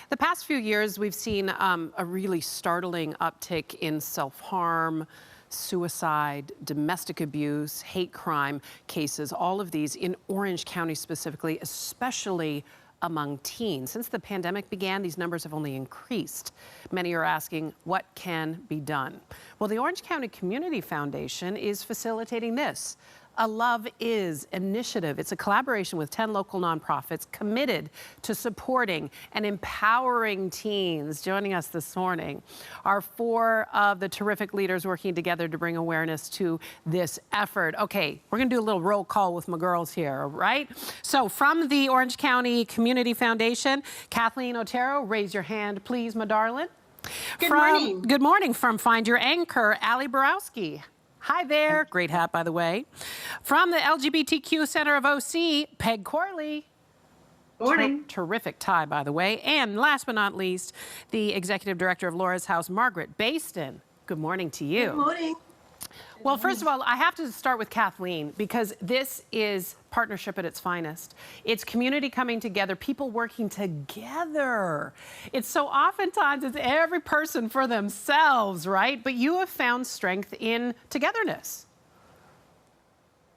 The past few years, we've seen a really startling uptick in self-harm, suicide, domestic abuse, hate crime cases, all of these in Orange County specifically, especially among teens. Since the pandemic began, these numbers have only increased. Many are asking, what can be done? Well, the Orange County Community Foundation is facilitating this. A Love Is initiative. It's a collaboration with 10 local nonprofits committed to supporting and empowering teens. Joining us this morning are four of the terrific leaders working together to bring awareness to this effort. Okay, we're gonna do a little roll call with my girls here, right? So from the Orange County Community Foundation, Kathleen Otero, raise your hand, please, my darling. Good morning. Good morning. From Find Your Anchor, Ali Borowski. Hi there. Great hat, by the way. From the LGBTQ Center of OC, Peg Corley. Morning. Terrific tie, by the way. And last but not least, the executive director of Laura's House, Margaret Baston. Good morning to you. Good morning. Well, first of all, I have to start with Kathleen because this is partnership at its finest. It's community coming together, people working together. It's so oftentimes it's every person for themselves, right? But you have found strength in togetherness.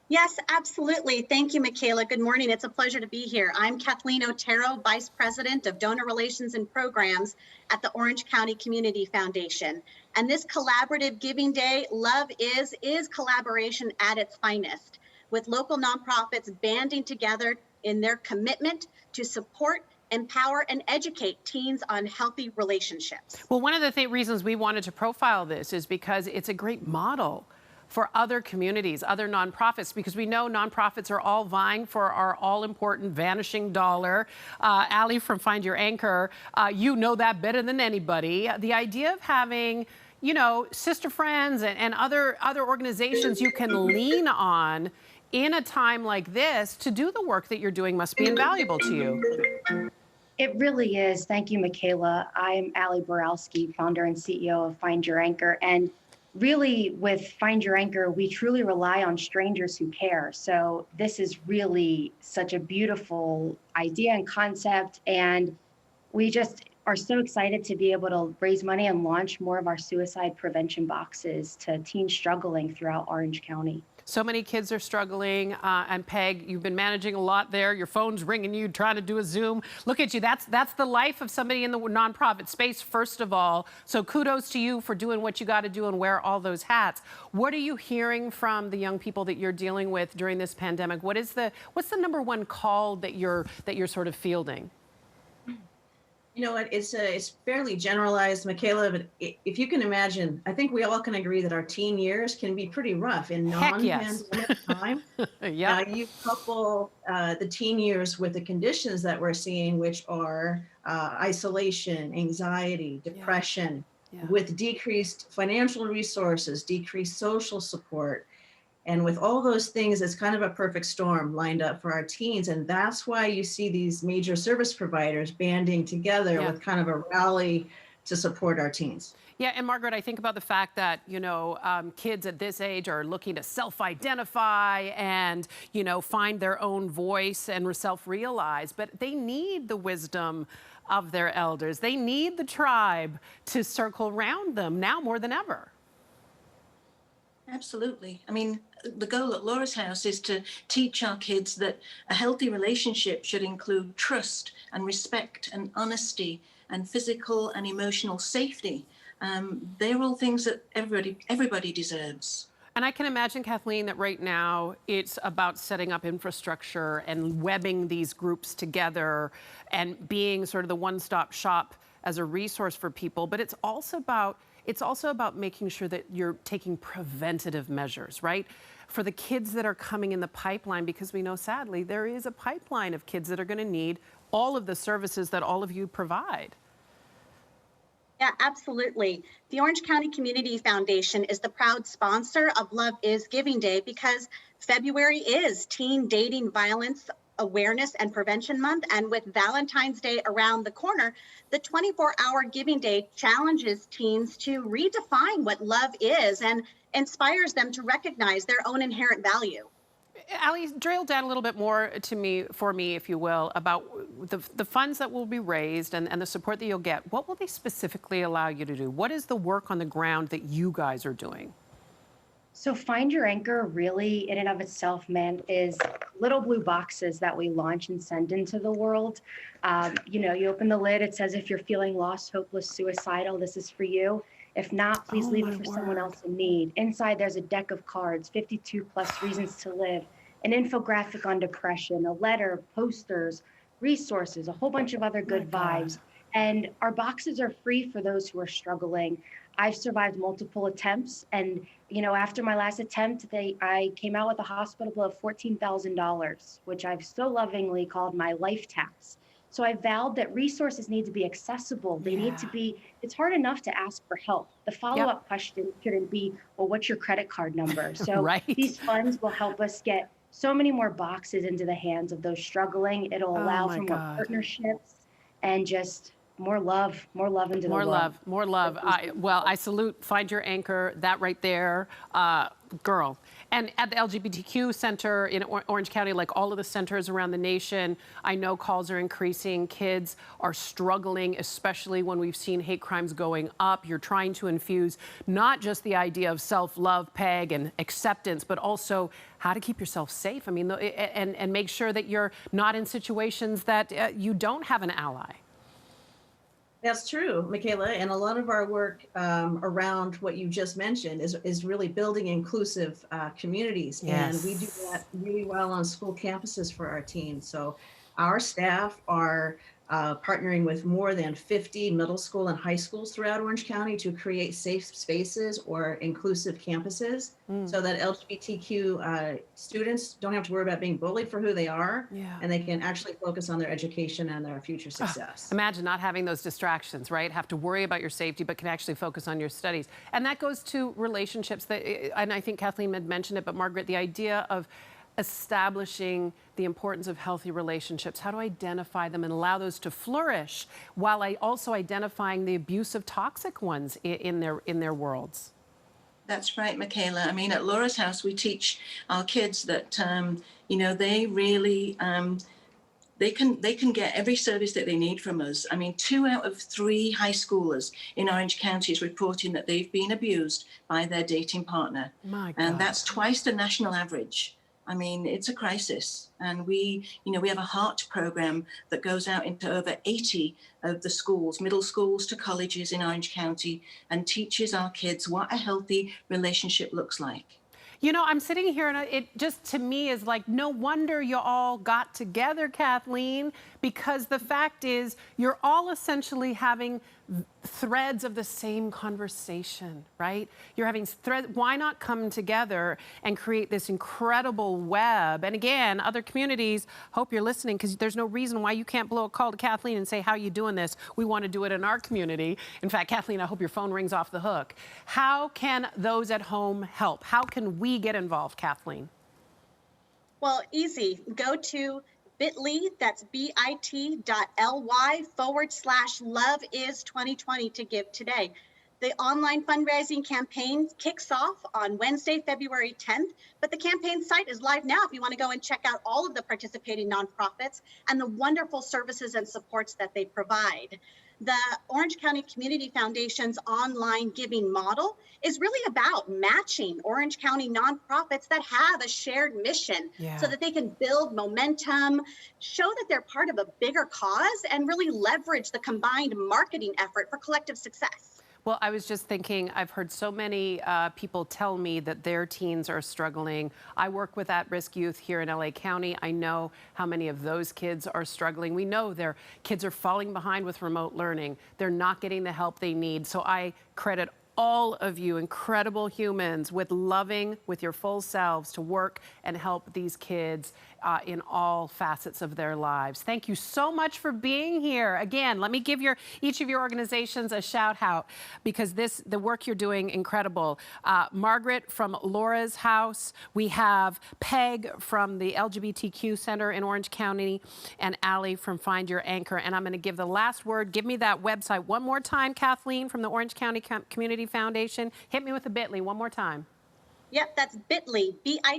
Yes, absolutely. Thank you, Michaela. Good morning. It's a pleasure to be here. I'm Kathleen Otero, Vice President of Donor Relations and Programs at the Orange County Community Foundation. And this collaborative giving day, Love is collaboration at its finest, with local nonprofits banding together in their commitment to support, empower, and educate teens on healthy relationships. Well, one of the reasons we wanted to profile this is because it's a great model for other communities, other nonprofits, because we know nonprofits are all vying for our all-important vanishing dollar. Ali from Find Your Anchor, you know that better than anybody. The idea of having, you know, sister friends and other organizations you can lean on in a time like this to do the work that you're doing must be invaluable to you. It really is. Thank you, Michaela. I'm Ali Borowski, founder and CEO of Find Your Anchor. And really, with Find Your Anchor, we truly rely on strangers who care. So this is really such a beautiful idea and concept. And we just are so excited to be able to raise money and launch more of our suicide prevention boxes to teens struggling throughout Orange County. So many kids are struggling, and Peg, you've been managing a lot there. Your phone's ringing you, trying to do a Zoom. Look at you, that's the life of somebody in the nonprofit space, first of all. So kudos to you for doing what you gotta do and wear all those hats. What are you hearing from the young people that you're dealing with during this pandemic? What's the number one call that you're sort of fielding? You know what, it's fairly generalized, Michaela, but if you can imagine, I think we all can agree that our teen years can be pretty rough in non-pandemic time. Yeah. You couple the teen years with the conditions that we're seeing, which are isolation, anxiety, depression, with decreased financial resources, decreased social support. And with all those things, it's kind of a perfect storm lined up for our teens. And that's why you see these major service providers banding together with kind of a rally to support our teens. Yeah, and Margaret, I think about the fact that, you know, kids at this age are looking to self-identify and, you know, find their own voice and self-realize, but they need the wisdom of their elders. They need the tribe to circle around them now more than ever. Absolutely. I mean, the goal at Laura's House is to teach our kids that a healthy relationship should include trust and respect and honesty and physical and emotional safety. They're all things that everybody deserves. And I can imagine, Kathleen, that right now it's about setting up infrastructure and webbing these groups together and being sort of the one-stop shop as a resource for people, but it's also about making sure that you're taking preventative measures, right? For the kids that are coming in the pipeline, because we know, sadly, there is a pipeline of kids that are gonna need all of the services that all of you provide. Yeah, absolutely. The Orange County Community Foundation is the proud sponsor of Love Is Giving Day because February is Teen Dating Violence Awareness and Prevention Month. And with Valentine's Day around the corner, the 24-hour Giving Day challenges teens to redefine what love is and inspires them to recognize their own inherent value. Ali, drill down a little bit more for me, if you will, about the funds that will be raised and the support that you'll get. What will they specifically allow you to do? What is the work on the ground that you guys are doing? So Find Your Anchor really in and of itself, man, is little blue boxes that we launch and send into the world. You open the lid, it says if you're feeling lost, hopeless, suicidal, this is for you. If not, please leave it for someone else in need. Inside, there's a deck of cards, 52 plus reasons to live, an infographic on depression, a letter, posters, resources, a whole bunch of other good vibes. And our boxes are free for those who are struggling. I've survived multiple attempts. And, after my last attempt, I came out with a hospital bill of $14,000, which I've so lovingly called my life tax. So I vowed that resources need to be accessible. They need to be, it's hard enough to ask for help. The follow-up question shouldn't be, well, what's your credit card number? So these funds will help us get so many more boxes into the hands of those struggling. It'll allow for more partnerships and just more love into the world. More love. I salute Find Your Anchor, that right there, girl. And at the LGBTQ Center in Orange County, like all of the centers around the nation, I know calls are increasing. Kids are struggling, especially when we've seen hate crimes going up. You're trying to infuse not just the idea of self-love, Peg, and acceptance, but also how to keep yourself safe. I mean, and make sure that you're not in situations that you don't have an ally. That's true, Michaela, and a lot of our work around what you just mentioned is really building inclusive communities, and we do that really well on school campuses for our teams. So our staff are partnering with more than 50 middle school and high schools throughout Orange County to create safe spaces or inclusive campuses so that LGBTQ students don't have to worry about being bullied for who they are, and they can actually focus on their education and their future success. Imagine not having those distractions, right? Have to worry about your safety, but can actually focus on your studies. And that goes to relationships and I think Kathleen had mentioned it, but Margaret, the idea of establishing the importance of healthy relationships, how to identify them and allow those to flourish, while also identifying the abusive, toxic ones in their worlds. That's right, Michaela. I mean, at Laura's house, we teach our kids that, they really, they can get every service that they need from us. I mean, 2 out of 3 high schoolers in Orange County is reporting that they've been abused by their dating partner. And that's twice the national average. I mean, it's a crisis. And we have a heart program that goes out into over 80 of the schools, middle schools to colleges in Orange County, and teaches our kids what a healthy relationship looks like. I'm sitting here and it just to me is like, no wonder you all got together, Kathleen, because the fact is you're all essentially having threads of the same conversation, right? You're having threads. Why not come together and create this incredible web? And again, other communities, hope you're listening, because there's no reason why you can't blow a call to Kathleen and say, how are you doing this? We want to do it in our community. In fact, Kathleen, I hope your phone rings off the hook. How can those at home help? How can we get involved, Kathleen? Well, easy. Go to bit.ly, that's bit.ly/love-is-2020 to give today. The online fundraising campaign kicks off on Wednesday, February 10th, but the campaign site is live now if you want to go and check out all of the participating nonprofits and the wonderful services and supports that they provide. The Orange County Community Foundation's online giving model is really about matching Orange County nonprofits that have a shared mission so that they can build momentum, show that they're part of a bigger cause, and really leverage the combined marketing effort for collective success. Well, I was just thinking, I've heard so many people tell me that their teens are struggling. I work with at-risk youth here in LA County. I know how many of those kids are struggling. We know their kids are falling behind with remote learning. They're not getting the help they need. So I credit all of you incredible humans with loving with your full selves to work and help these kids in all facets of their lives. Thank you so much for being here. Again, let me give each of your organizations a shout out, because the work you're doing, incredible. Margaret from Laura's House, we have Peg from the LGBTQ Center in Orange County, and Ali from Find Your Anchor. And I'm going to give the last word. Give me that website one more time, Kathleen, from the Orange County Community Foundation. Hit me with the bit.ly one more time. Yep, that's bit.ly, bit.ly/Love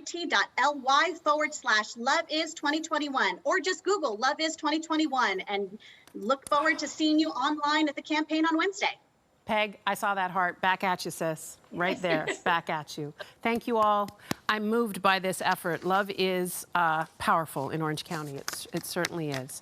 Is 2021, or just Google Love Is 2021 and look forward to seeing you online at the campaign on Wednesday. Peg, I saw that heart. Back at you, sis. Right there. Back at you. Thank you all. I'm moved by this effort. Love is powerful in Orange County. It certainly is.